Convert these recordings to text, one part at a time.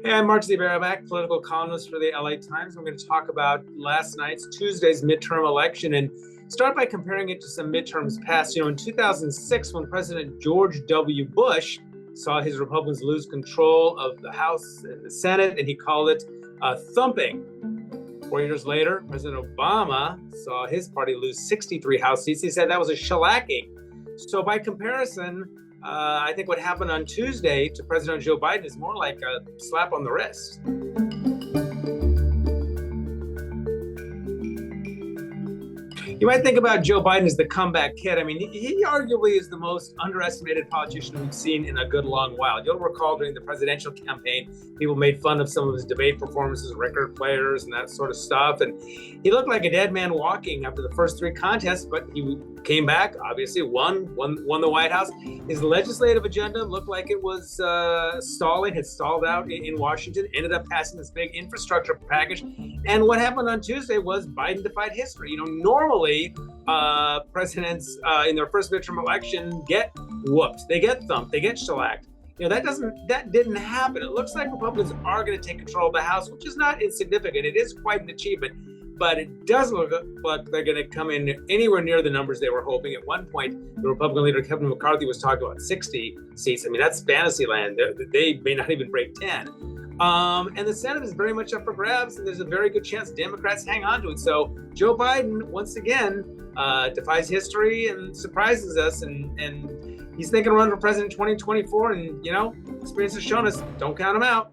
Hey, I'm Mark Ziberaback, political columnist for the LA Times. We're going to talk about Tuesday's midterm election, and start by comparing it to some midterms past. In 2006, when President George W. Bush saw his Republicans lose control of the House and the Senate, and he called it thumping. 4 years later, President Obama saw his party lose 63 House seats. He said that was a shellacking. So by comparison, I think what happened on Tuesday to President Joe Biden is more like a slap on the wrist. You might think about Joe Biden as the comeback kid. I mean, he arguably is the most underestimated politician we've seen in a good long while. You'll recall during the presidential campaign, people made fun of some of his debate performances, record players, and that sort of stuff. And he looked like a dead man walking after the first three contests, but he came back, obviously won the White House. His legislative agenda looked like it was stalling, had stalled out in Washington, ended up passing this big infrastructure package. And what happened on Tuesday was Biden defied history. Normally, presidents in their first midterm election get whooped, they get thumped, they get shellacked. That didn't happen. It looks like Republicans are going to take control of the House, which is not insignificant. It is quite an achievement, but it doesn't look like they're going to come in anywhere near the numbers they were hoping. At one point, the Republican leader Kevin McCarthy was talking about 60 seats. I mean, that's fantasy land. They may not even break 10. And the Senate is very much up for grabs, and there's a very good chance Democrats hang on to it. So Joe Biden, once again, defies history and surprises us, and he's thinking of running for president in 2024, and, experience has shown us, don't count him out.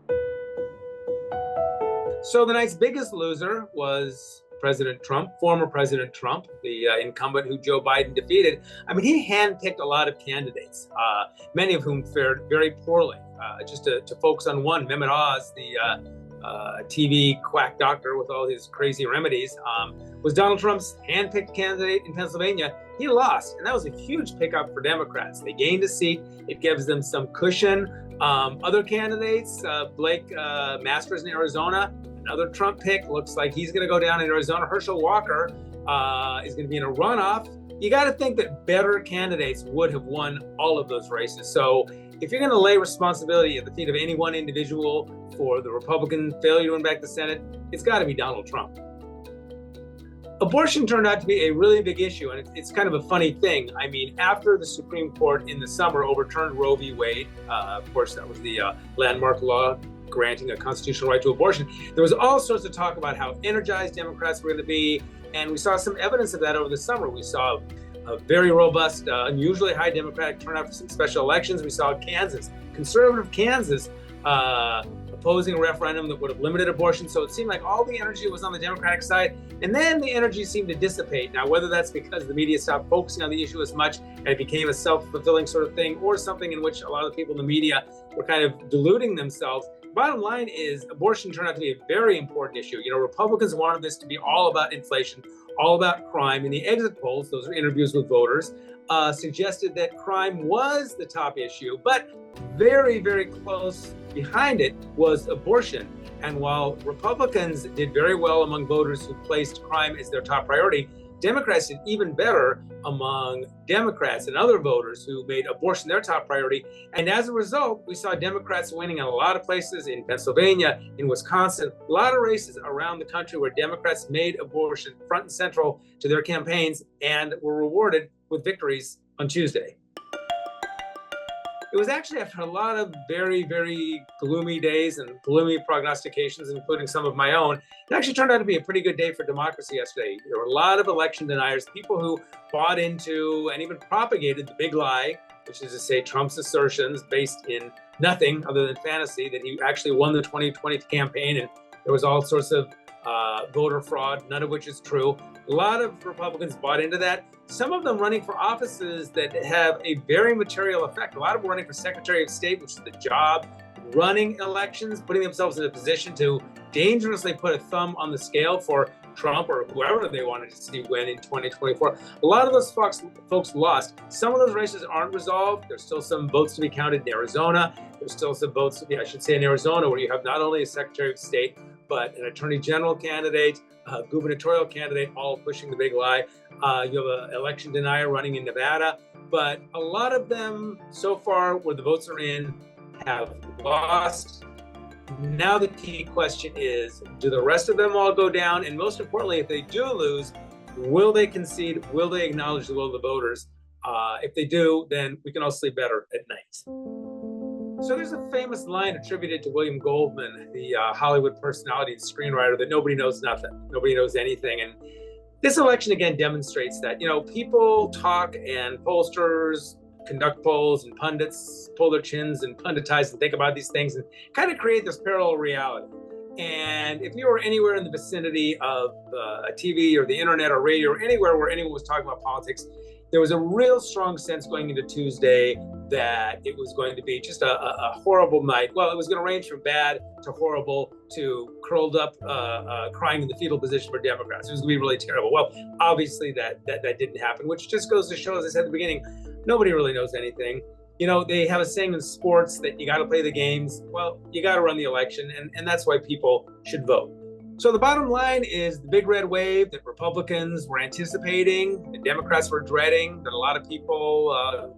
So the night's biggest loser was President Trump, former President Trump, the incumbent who Joe Biden defeated. I mean, he handpicked a lot of candidates, many of whom fared very poorly. Just to focus on one, Mehmet Oz, the TV quack doctor with all his crazy remedies, was Donald Trump's handpicked candidate in Pennsylvania. He lost, and that was a huge pickup for Democrats. They gained a seat. It gives them some cushion. Other candidates, Blake Masters in Arizona, another Trump pick, looks like he's going to go down in Arizona. Herschel Walker is going to be in a runoff. You got to think that better candidates would have won all of those races. So if you're going to lay responsibility at the feet of any one individual for the Republican failure to win back the Senate, it's got to be Donald Trump. Abortion turned out to be a really big issue, and it's kind of a funny thing. I mean, after the Supreme Court in the summer overturned Roe v. Wade, of course, that was the landmark law granting a constitutional right to abortion, there was all sorts of talk about how energized Democrats were going to be, and we saw some evidence of that over the summer. We saw a very robust, unusually high Democratic turnout for some special elections. We saw Kansas, conservative Kansas, opposing a referendum that would have limited abortion. So it seemed like all the energy was on the Democratic side, and then the energy seemed to dissipate. Now, whether that's because the media stopped focusing on the issue as much and it became a self-fulfilling sort of thing, or something in which a lot of the people in the media were kind of deluding themselves, bottom line is abortion turned out to be a very important issue. Republicans wanted this to be all about inflation, all about crime. And the exit polls, those are interviews with voters, suggested that crime was the top issue, but very, very close behind it was abortion. And while Republicans did very well among voters who placed crime as their top priority, Democrats did even better among Democrats and other voters who made abortion their top priority. And as a result, we saw Democrats winning in a lot of places in Pennsylvania, in Wisconsin, a lot of races around the country where Democrats made abortion front and central to their campaigns and were rewarded with victories on Tuesday. It was actually after a lot of very, very gloomy days and gloomy prognostications, including some of my own. It actually turned out to be a pretty good day for democracy yesterday. There were a lot of election deniers, people who bought into and even propagated the big lie, which is to say Trump's assertions based in nothing other than fantasy, that he actually won the 2020 campaign and there was all sorts of voter fraud, none of which is true. A lot of Republicans bought into that. Some of them running for offices that have a very material effect. A lot of them running for Secretary of State, which is the job, running elections, putting themselves in a position to dangerously put a thumb on the scale for Trump or whoever they wanted to see win in 2024. A lot of those folks lost. Some of those races aren't resolved. There's still some votes to be counted in Arizona. There's still some votes to be, in Arizona, where you have not only a Secretary of State, but an Attorney General candidate, a gubernatorial candidate, all pushing the big lie. You have an election denier running in Nevada. But a lot of them so far, where the votes are in, have lost. Now the key question is, do the rest of them all go down? And most importantly, if they do lose, will they concede? Will they acknowledge the will of the voters? If they do, then we can all sleep better at night. So there's a famous line attributed to William Goldman, the Hollywood personality and screenwriter, that nobody knows nothing, nobody knows anything. And this election again demonstrates that, people talk and pollsters conduct polls and pundits pull their chins and punditize and think about these things and kind of create this parallel reality. And if you were anywhere in the vicinity of a TV or the internet or radio or anywhere where anyone was talking about politics, there was a real strong sense going into Tuesday that it was going to be just a horrible night. Well, it was going to range from bad to horrible to curled up, crying in the fetal position for Democrats. It was going to be really terrible. Well, obviously that didn't happen, which just goes to show, as I said at the beginning, nobody really knows anything. They have a saying in sports that you got to play the games. Well, you got to run the election, and that's why people should vote. So the bottom line is the big red wave that Republicans were anticipating, the Democrats were dreading, that a lot of people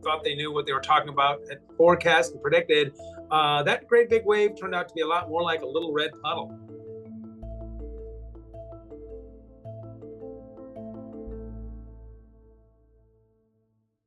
thought they knew what they were talking about, had forecast and predicted. That great big wave turned out to be a lot more like a little red puddle.